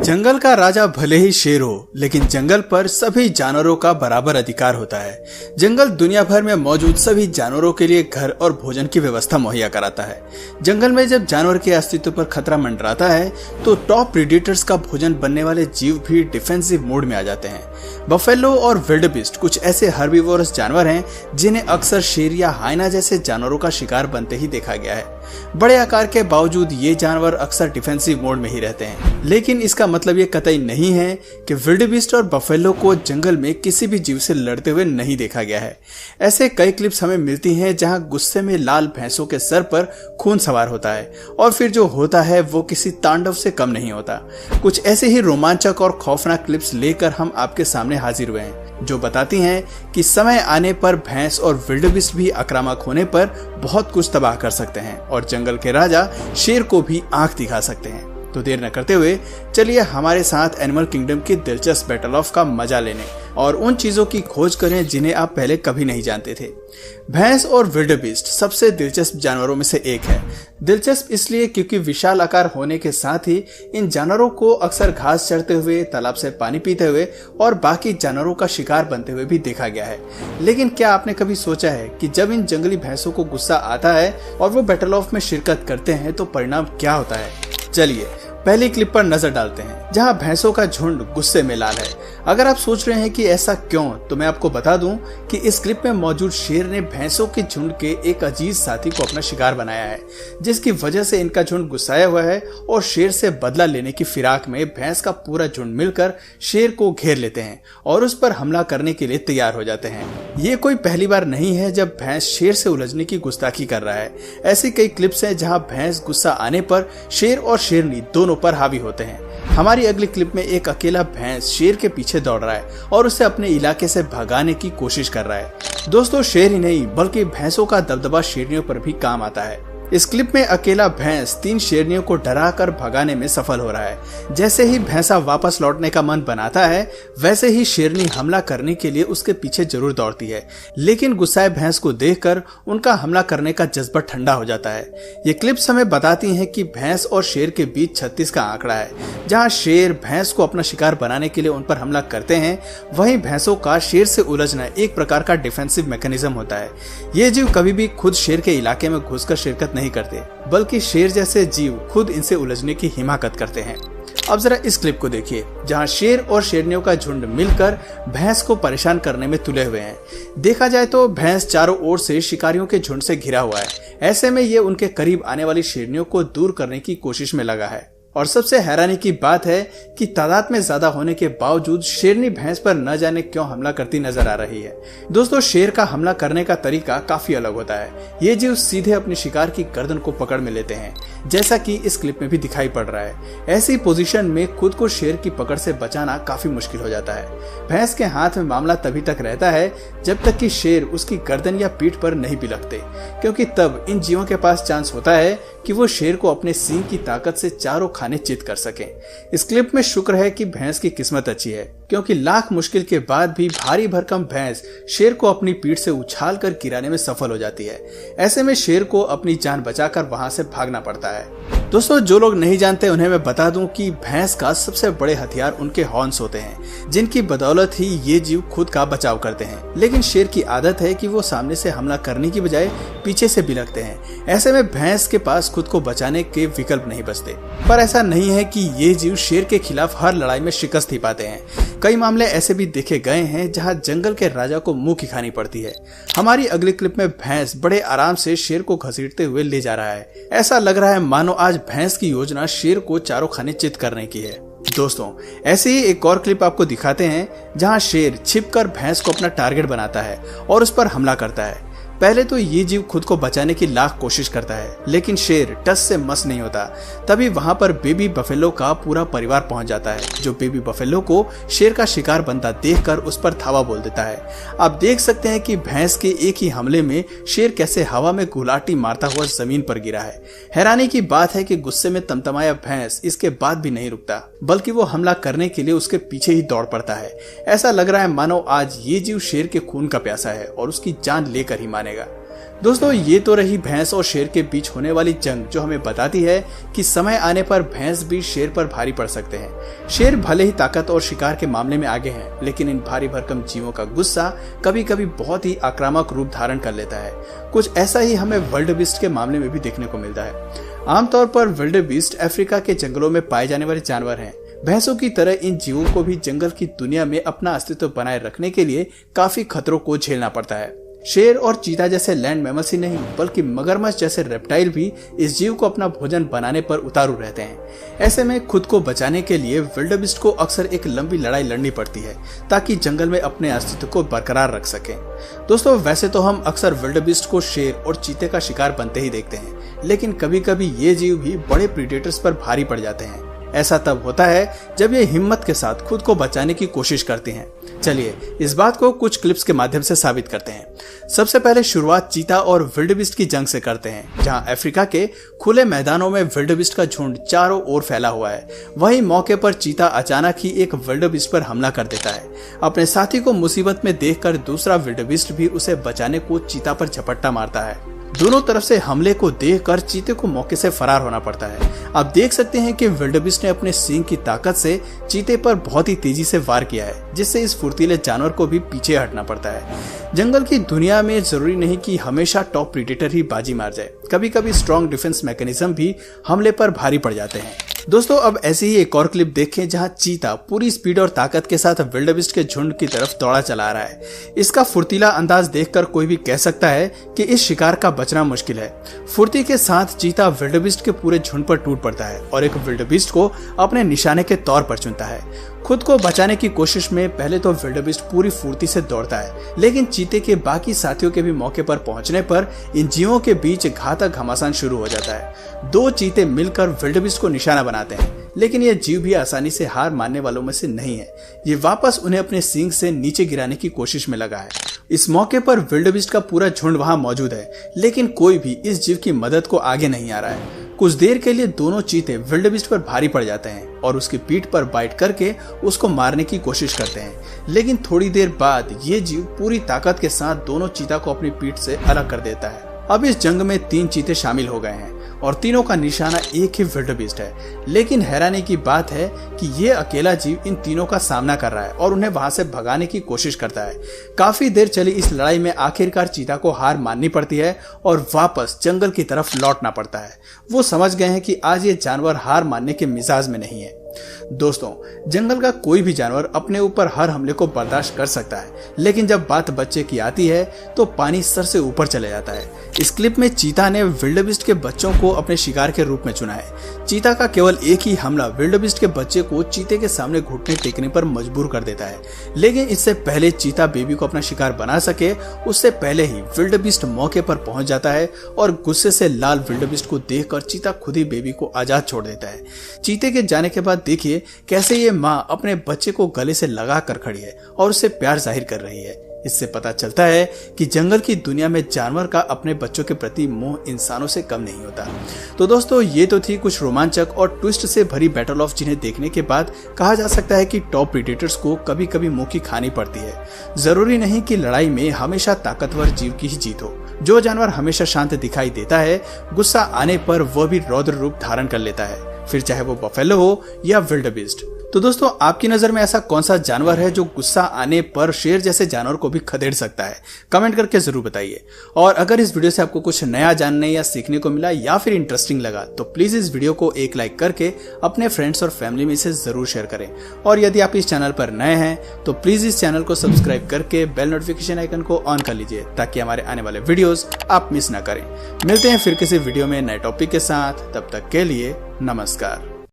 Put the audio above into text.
जंगल का राजा भले ही शेर हो, लेकिन जंगल पर सभी जानवरों का बराबर अधिकार होता है। जंगल दुनिया भर में मौजूद सभी जानवरों के लिए घर और भोजन की व्यवस्था मुहैया कराता है। जंगल में जब जानवर के अस्तित्व पर खतरा मंडराता है, तो टॉप प्रीडेटर्स का भोजन बनने वाले जीव भी डिफेंसिव मोड में आ जाते हैं। बफेलो और विल्डबीस्ट कुछ ऐसे हर्बीवोरस जानवर हैं जिन्हें अक्सर शेर या हाइना जैसे जानवरों का शिकार बनते ही देखा गया है। बड़े आकार के बावजूद ये जानवर अक्सर डिफेंसिव मोड में ही रहते हैं, लेकिन इसका मतलब ये कतई नहीं है कि विल्डबीस्ट और बफेलो को जंगल में किसी भी जीव से लड़ते हुए नहीं देखा गया है। ऐसे कई क्लिप्स हमें मिलती हैं जहां गुस्से में लाल भैंसों के सर पर खून सवार होता है और फिर जो होता है वो किसी तांडव से कम नहीं होता। कुछ ऐसे ही रोमांचक और खौफनाक क्लिप्स लेकर हम आपके सामने हाजिर हुए हैं, जो बताती हैं कि समय आने पर भैंस और विल्डबीस्ट भी आक्रामक होने पर बहुत कुछ तबाह कर सकते हैं और जंगल के राजा शेर को भी आंख दिखा सकते हैं। तो देर न करते हुए चलिए हमारे साथ एनिमल किंगडम की दिलचस्प बैटल ऑफ का मजा लेने और उन चीजों की खोज करें जिन्हें आप पहले कभी नहीं जानते थे। भैंस और विल्डबीस्ट सबसे दिलचस्प जानवरों में से एक है। दिलचस्प इसलिए क्योंकि विशाल आकार होने के साथ ही इन जानवरों को अक्सर घास चढ़ते हुए, तालाब से पानी पीते हुए और बाकी जानवरों का शिकार बनते हुए भी देखा गया है। लेकिन क्या आपने कभी सोचा है कि जब इन जंगली भैंसों को गुस्सा आता है और वो बैटल ऑफ में शिरकत करते हैं तो परिणाम क्या होता है? चलिए पहली क्लिप पर नजर डालते हैं, जहां भैंसों का झुंड गुस्से में लाल है। अगर आप सोच रहे हैं कि ऐसा क्यों, तो मैं आपको बता दूं कि इस क्लिप में मौजूद शेर ने भैंसों के झुंड के एक अजीज साथी को अपना शिकार बनाया है, जिसकी वजह से इनका झुंड गुस्साया हुआ है और शेर से बदला लेने की फिराक में भैंस का पूरा झुंड मिलकर शेर को घेर लेते हैं और उस पर हमला करने के लिए तैयार हो जाते हैं। ये कोई पहली बार नहीं है जब भैंस शेर से उलझने की गुस्ताखी कर रहा है। ऐसी कई क्लिप्स हैं जहां भैंस गुस्सा आने पर शेर और शेरनी दोनों पर हावी होते हैं। हमारी अगली क्लिप में एक अकेला भैंस शेर के पीछे दौड़ रहा है और उसे अपने इलाके से भगाने की कोशिश कर रहा है। दोस्तों, शेर ही नहीं बल्कि भैंसों का दबदबा शेरनियों पर भी काम आता है। इस क्लिप में अकेला भैंस 3 शेरनियों को डराकर भगाने में सफल हो रहा है। जैसे ही भैंसा वापस लौटने का मन बनाता है, वैसे ही शेरनी हमला करने के लिए उसके पीछे जरूर दौड़ती है, लेकिन गुस्साए भैंस को देखकर उनका हमला करने का जज्बा ठंडा हो जाता है। ये क्लिप्स हमें बताती हैं कि भैंस और शेर के बीच 36 का आंकड़ा है। जहाँ शेर भैंस को अपना शिकार बनाने के लिए उन पर हमला करते हैं, वहीं भैंसों का शेर से उलझना एक प्रकार का डिफेंसिव मैकेनिज्म होता है। ये जीव कभी भी खुद शेर के इलाके में घुसकर शिरकत नहीं करते, बल्कि शेर जैसे जीव खुद इनसे उलझने की हिमाकत करते हैं। अब जरा इस क्लिप को देखिए, जहां शेर और शेरनियों का झुंड मिलकर भैंस को परेशान करने में तुले हुए हैं। देखा जाए तो भैंस चारों ओर से शिकारियों के झुंड से घिरा हुआ है। ऐसे में ये उनके करीब आने वाली शेरनियों को दूर करने की कोशिश में लगा है। और सबसे हैरानी की बात है कि तादाद में ज्यादा होने के बावजूद शेरनी भैंस पर न जाने क्यों हमला करती नजर आ रही है। दोस्तों, शेर का हमला करने का तरीका काफी अलग होता है। ये जीव सीधे अपने शिकार की गर्दन को पकड़ में लेते हैं, जैसा कि इस क्लिप में भी दिखाई पड़ रहा है। ऐसी पोजीशन में खुद को शेर की पकड़ से बचाना काफी मुश्किल हो जाता है। भैंस के हाथ में मामला तभी तक रहता है जब तक कि शेर उसकी गर्दन या पीठ पर नहीं बिलखते, क्योंकि तब इन जीवों के पास चांस होता है कि वो शेर को अपने सींग की ताकत से चारों खाने चित कर सकें। इस क्लिप में शुक्र है कि भैंस की किस्मत अच्छी है, क्योंकि लाख मुश्किल के बाद भी भारी भरकम भैंस शेर को अपनी पीठ से उछाल कर गिराने में सफल हो जाती है। ऐसे में शेर को अपनी जान बचाकर वहां से भागना पड़ता है। दोस्तों, जो लोग नहीं जानते उन्हें मैं बता दूं कि भैंस का सबसे बड़े हथियार उनके हॉर्न्स होते हैं, जिनकी बदौलत ही ये जीव खुद का बचाव करते हैं। लेकिन शेर की आदत है कि वो सामने से हमला करने की बजाय पीछे से बिलखते हैं। ऐसे में भैंस के पास खुद को बचाने के विकल्प नहीं बचते। पर ऐसा नहीं है कि ये जीव शेर के खिलाफ हर लड़ाई में शिकस्त ही पाते हैं। कई मामले ऐसे भी देखे गए हैं जहां जंगल के राजा को मुंह की खानी पड़ती है। हमारी अगली क्लिप में भैंस बड़े आराम से शेर को घसीटते हुए ले जा रहा है। ऐसा लग रहा है मानो आज भैंस की योजना शेर को चारों खाने चित करने की है। दोस्तों, ऐसे ही एक और क्लिप आपको दिखाते हैं जहां शेर छिपकर भैंस को अपना टारगेट बनाता है और उस पर हमला करता है। पहले तो ये जीव खुद को बचाने की लाख कोशिश करता है, लेकिन शेर टस से मस नहीं होता। तभी वहां पर बेबी बफेलो का पूरा परिवार पहुंच जाता है, जो बेबी बफेलो को शेर का शिकार बनता देखकर उस पर धावा बोल देता है। आप देख सकते हैं कि भैंस के एक ही हमले में शेर कैसे हवा में गुलाटी मारता हुआ जमीन पर गिरा है। हैरानी की बात है कि गुस्से में तमतमाया भैंस इसके बाद भी नहीं रुकता, बल्कि वो हमला करने के लिए उसके पीछे ही दौड़ पड़ता है। ऐसा लग रहा है मानो आज ये जीव शेर के खून का प्यासा है और उसकी जान लेकर ही मानेगा। दोस्तों ये तो रही भैंस और शेर के बीच होने वाली जंग, जो हमें बताती है कि समय आने पर भैंस भी शेर पर भारी पड़ सकते हैं। शेर भले ही ताकत और शिकार के मामले में आगे हैं, लेकिन इन भारी भरकम जीवों का गुस्सा कभी कभी बहुत ही आक्रामक रूप धारण कर लेता है। कुछ ऐसा ही हमें विल्डेबीस्ट के मामले में भी देखने को मिलता है। आमतौर पर विल्डेबीस्ट अफ्रीका के जंगलों में पाए जाने वाले जानवर हैं। भैंसों की तरह इन जीवों को भी जंगल की दुनिया में अपना अस्तित्व बनाए रखने के लिए काफी खतरों को झेलना पड़ता है। शेर और चीता जैसे लैंड मैमल्स ही नहीं, बल्कि मगरमच्छ जैसे रेप्टाइल भी इस जीव को अपना भोजन बनाने पर उतारू रहते हैं। ऐसे में खुद को बचाने के लिए विल्डेबीस्ट को अक्सर एक लंबी लड़ाई लड़नी पड़ती है, ताकि जंगल में अपने अस्तित्व को बरकरार रख सकें। दोस्तों वैसे तो हम अक्सर विल्डेबीस्ट को शेर और चीते का शिकार बनते ही देखते हैं, लेकिन कभी कभी ये जीव भी बड़े प्रीडेटर्स पर भारी पड़ जाते हैं। ऐसा तब होता है जब ये हिम्मत के साथ खुद को बचाने की कोशिश करती हैं। चलिए इस बात को कुछ क्लिप्स के माध्यम से साबित करते हैं। सबसे पहले शुरुआत चीता और विल्डेबीस्ट की जंग से करते हैं, जहां अफ्रीका के खुले मैदानों में विल्डेबीस्ट का झुंड चारों ओर फैला हुआ है। वहीं मौके पर चीता अचानक ही एक विल्डेबीस्ट पर हमला कर देता है। अपने साथी को मुसीबत में देखकर दूसरा विल्डेबीस्ट भी उसे बचाने को चीता पर झपट्टा मारता है। दोनों तरफ से हमले को देखकर चीते को मौके से फरार होना पड़ता है। आप देख सकते हैं कि विल्डेबीस्ट ने अपने सींग की ताकत से चीते पर बहुत ही तेजी से वार किया है, जिससे इस फुर्तीले जानवर को भी पीछे हटना पड़ता है। जंगल की दुनिया में जरूरी नहीं कि हमेशा टॉप प्रीडेटर ही बाजी मार जाए, कभी कभी स्ट्रॉन्ग डिफेंस मैकेनिज्म भी हमले पर भारी पड़ जाते हैं। दोस्तों अब ऐसी ही एक और क्लिप देखें, जहां चीता पूरी स्पीड और ताकत के साथ विल्डेबीस्ट के झुंड की तरफ दौड़ा चला आ रहा है। इसका फुर्तीला अंदाज देखकर कोई भी कह सकता है कि इस शिकार का बचना मुश्किल है। फुर्ती के साथ चीता विल्डेबीस्ट के पूरे झुंड पर टूट पड़ता है और एक विल्डेबीस्ट को अपने निशाने के तौर पर चुनता है। खुद को बचाने की कोशिश में पहले तो विल्डेबीस्ट पूरी फुर्ती से दौड़ता है, लेकिन चीते के बाकी साथियों के भी मौके पर पहुंचने पर इन जीवों के बीच घातक घमासान शुरू हो जाता है। दो चीते मिलकर विल्डेबीस्ट को निशाना बनाते हैं, लेकिन यह जीव भी आसानी से हार मानने वालों में से नहीं है। ये वापस उन्हें अपने सींग से नीचे गिराने की कोशिश में लगा है। इस मौके पर विल्डेबीस्ट का पूरा झुंड वहां मौजूद है, लेकिन कोई भी इस जीव की मदद को आगे नहीं आ रहा है। कुछ देर के लिए दोनों चीते विल्डेबीस्ट पर भारी पड़ जाते हैं और उसकी पीठ पर बाइट करके उसको मारने की कोशिश करते हैं, लेकिन थोड़ी देर बाद ये जीव पूरी ताकत के साथ दोनों चीता को अपनी पीठ से अलग कर देता है। अब इस जंग में 3 चीते शामिल हो गए हैं और तीनों का निशाना एक ही विल्डेबीस्ट है, लेकिन हैरानी की बात है कि ये अकेला जीव इन तीनों का सामना कर रहा है और उन्हें वहां से भगाने की कोशिश करता है। काफी देर चली इस लड़ाई में आखिरकार चीता को हार माननी पड़ती है और वापस जंगल की तरफ लौटना पड़ता है। वो समझ गए हैं कि आज ये जानवर हार मानने के मिजाज में नहीं है। दोस्तों जंगल का कोई भी जानवर अपने ऊपर हर हमले को बर्दाश्त कर सकता है, लेकिन जब बात बच्चे की आती है तो पानी सर से ऊपर चले जाता है। इस क्लिप में चीता ने विल्डेबीस्ट के बच्चों को अपने शिकार के रूप में चुना है। चीता का केवल एक ही हमला विल्डेबीस्ट के बच्चे को चीते के सामने घुटने टेकने पर मजबूर कर देता है, लेकिन इससे पहले चीता बेबी को अपना शिकार बना सके उससे पहले ही विल्डेबीस्ट मौके पर पहुंच जाता है और गुस्से से लाल विल्डेबीस्ट को देखकर चीता खुद ही बेबी को आजाद छोड़ देता है। चीते के जाने के बाद देखिए कैसे ये माँ अपने बच्चे को गले से लगा कर खड़ी है और उससे प्यार जाहिर कर रही है। इससे पता चलता है कि जंगल की दुनिया में जानवर का अपने बच्चों के प्रति मोह इंसानों से कम नहीं होता। तो दोस्तों ये तो थी कुछ रोमांचक और ट्विस्ट से भरी बैटल ऑफ, जिन्हें देखने के बाद कहा जा सकता है कि टॉप प्रीडेटर्स को कभी कभी मुंह की खानी पड़ती है। जरूरी नहीं कि लड़ाई में हमेशा ताकतवर जीव की ही जीत हो। जो जानवर हमेशा शांत दिखाई देता है, गुस्सा आने पर वह भी रौद्र रूप धारण कर लेता है, फिर चाहे वो बफेलो हो या विल्डेबीस्ट। तो दोस्तों आपकी नजर में ऐसा कौन सा जानवर है जो गुस्सा आने पर शेर जैसे जानवर को भी खदेड़ सकता है? कमेंट करके जरूर बताइए। और अगर इस वीडियो से आपको कुछ नया जानने या सीखने को मिला या फिर इंटरेस्टिंग लगा तो प्लीज इस वीडियो को एक लाइक करके अपने फ्रेंड्स और फैमिली में इसे जरूर शेयर करें। और यदि आप इस चैनल पर नए हैं तो प्लीज इस चैनल को सब्सक्राइब करके बेल नोटिफिकेशन आइकन को ऑन कर लीजिए, ताकि हमारे आने वाले वीडियोस आप मिस ना करें। मिलते हैं फिर किसी वीडियो में नए टॉपिक के साथ, तब तक के लिए नमस्कार।